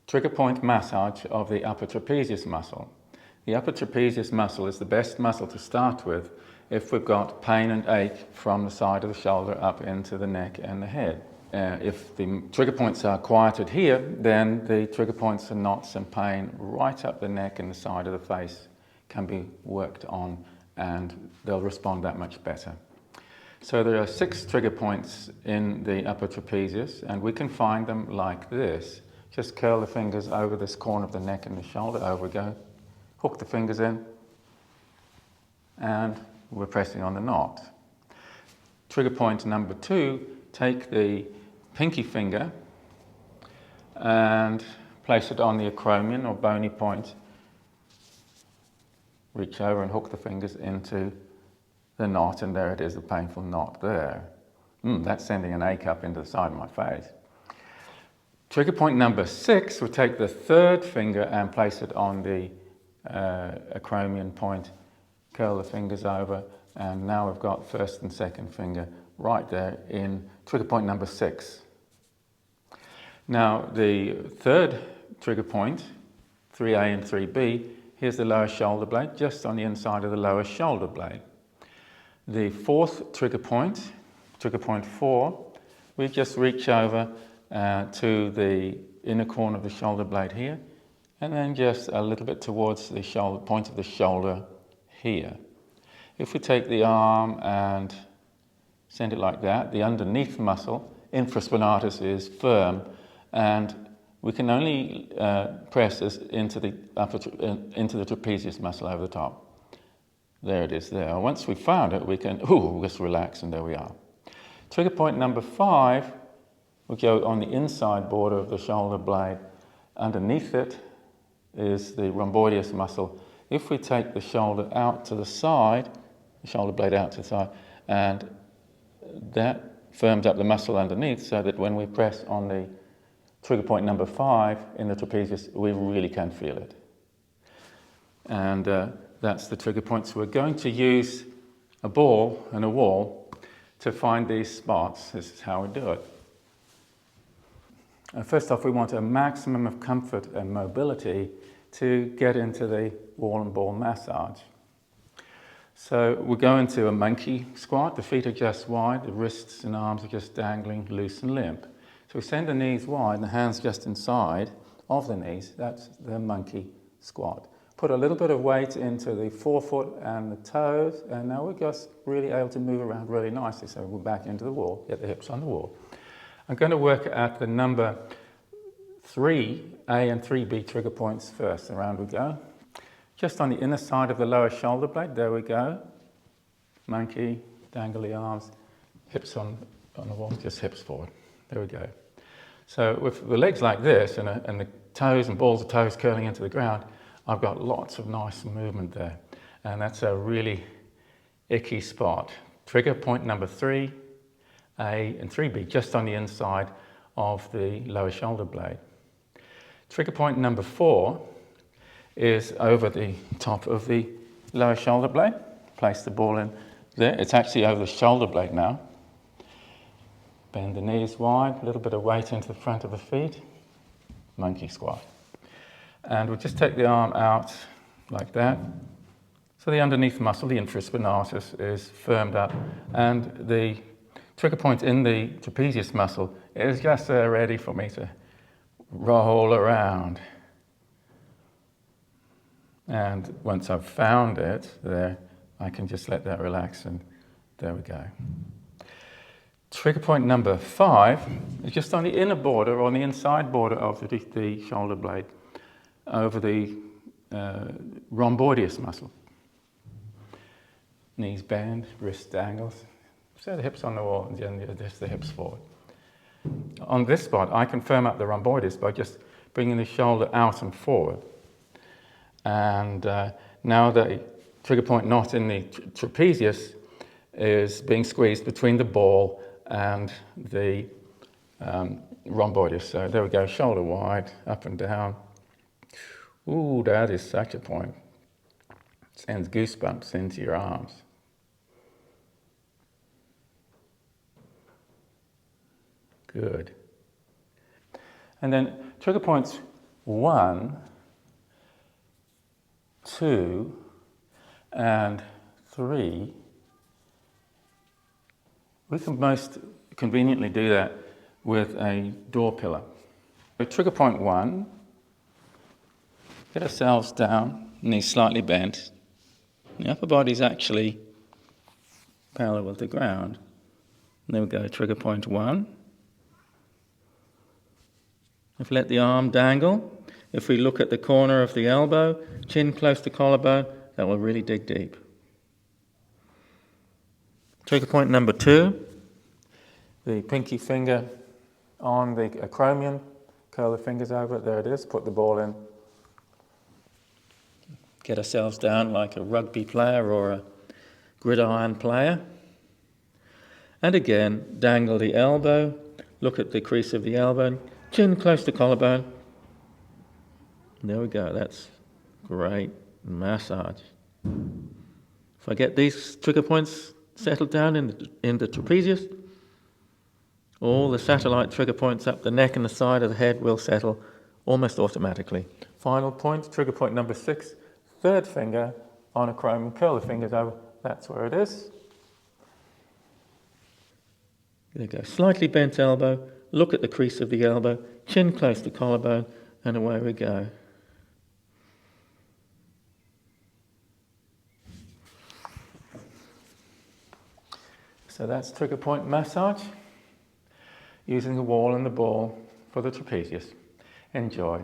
Trigger point massage of the upper trapezius muscle. The upper trapezius muscle is the best muscle to start with if we've got pain and ache from the side of the shoulder up into the neck and the head. If the trigger points are quieted here, then the trigger points and knots and pain right up the neck and the side of the face can be worked on, and they'll respond that much better. So there are 6 trigger points in the upper trapezius, and we can find them like this. Just curl the fingers over this corner of the neck and the shoulder, over we go. Hook the fingers in, and we're pressing on the knot. Trigger point number 2, take the pinky finger and place it on the acromion or bony point. Reach over and hook the fingers into the knot, and there it is, the painful knot there. That's sending an ache up into the side of my face. Trigger point number 6, we'll take the third finger and place it on the acromion point, curl the fingers over, and now we've got first and second finger right there in trigger point number 6. Now the third trigger point, 3A and 3B, here's the lower shoulder blade, just on the inside of the lower shoulder blade. The fourth trigger point 4, we just reach over to the inner corner of the shoulder blade here, and then just a little bit towards the shoulder, point of the shoulder here. If we take the arm and send it like that, the underneath muscle, infraspinatus, is firm, and we can only press this into the trapezius muscle over the top. There it is there. Once we've found it, we can just relax, and there we are. Trigger point number 5, we go on the inside border of the shoulder blade. Underneath it is the rhomboideus muscle. If we take the shoulder out to the side, the shoulder blade out to the side, and that firms up the muscle underneath, so that when we press on the trigger point number 5 in the trapezius, we really can feel it. And that's the trigger points. We're going to use a ball and a wall to find these spots. This is how we do it. First off, we want a maximum of comfort and mobility to get into the wall and ball massage. So we'll go into a monkey squat. The feet are just wide, the wrists and arms are just dangling loose and limp. So we send the knees wide and the hands just inside of the knees. That's the monkey squat. Put a little bit of weight into the forefoot and the toes, and now we're just really able to move around really nicely. So we're back into the wall, get the hips on the wall. I'm going to work at the number 3A and 3B trigger points first. Around we go. Just on the inner side of the lower shoulder blade, there we go. Monkey, dangle the arms, hips on the wall, just hips forward. There we go. So with the legs like this and the toes and balls of toes curling into the ground, I've got lots of nice movement there. And that's a really icky spot. Trigger point number 3, A and 3B, just on the inside of the lower shoulder blade. Trigger point number 4 is over the top of the lower shoulder blade. Place the ball in there. It's actually over the shoulder blade now. Bend the knees wide, a little bit of weight into the front of the feet. Monkey squat. And we'll just take the arm out like that. So the underneath muscle, the infraspinatus, is firmed up, and the trigger point in the trapezius muscle is just ready for me to roll around. And once I've found it there, I can just let that relax, and there we go. Trigger point number 5 is just on the inner border, or on the inside border of the shoulder blade, over the rhomboideus muscle. Knees bend, wrist dangles. So the hips on the wall, and then just the hips forward. On this spot, I can firm up the rhomboideus by just bringing the shoulder out and forward. And now the trigger point knot in the trapezius is being squeezed between the ball and the rhomboideus. So there we go, shoulder wide, up and down. Ooh, that is such a point. Sends goosebumps into your arms. Good. And then trigger points 1, 2, and 3, we can most conveniently do that with a door pillar. So trigger point 1, get ourselves down, knees slightly bent. The upper body's actually parallel with the ground. And there we go, trigger point 1. If we let the arm dangle, if we look at the corner of the elbow, chin close to collarbone, that will really dig deep. Trigger point number 2, the pinky finger on the acromion, curl the fingers over it, there it is, put the ball in. Get ourselves down like a rugby player or a gridiron player. And again, dangle the elbow, look at the crease of the elbow, chin close to collarbone. There we go, that's great massage. If I get these trigger points settled down in the trapezius, all the satellite trigger points up the neck and the side of the head will settle almost automatically. Final point, trigger point number 6, third finger on acromion, curl the fingers over, that's where it is. There you go, slightly bent elbow, look at the crease of the elbow, chin close to collarbone, and away we go. So that's trigger point massage, using the wall and the ball for the trapezius. Enjoy.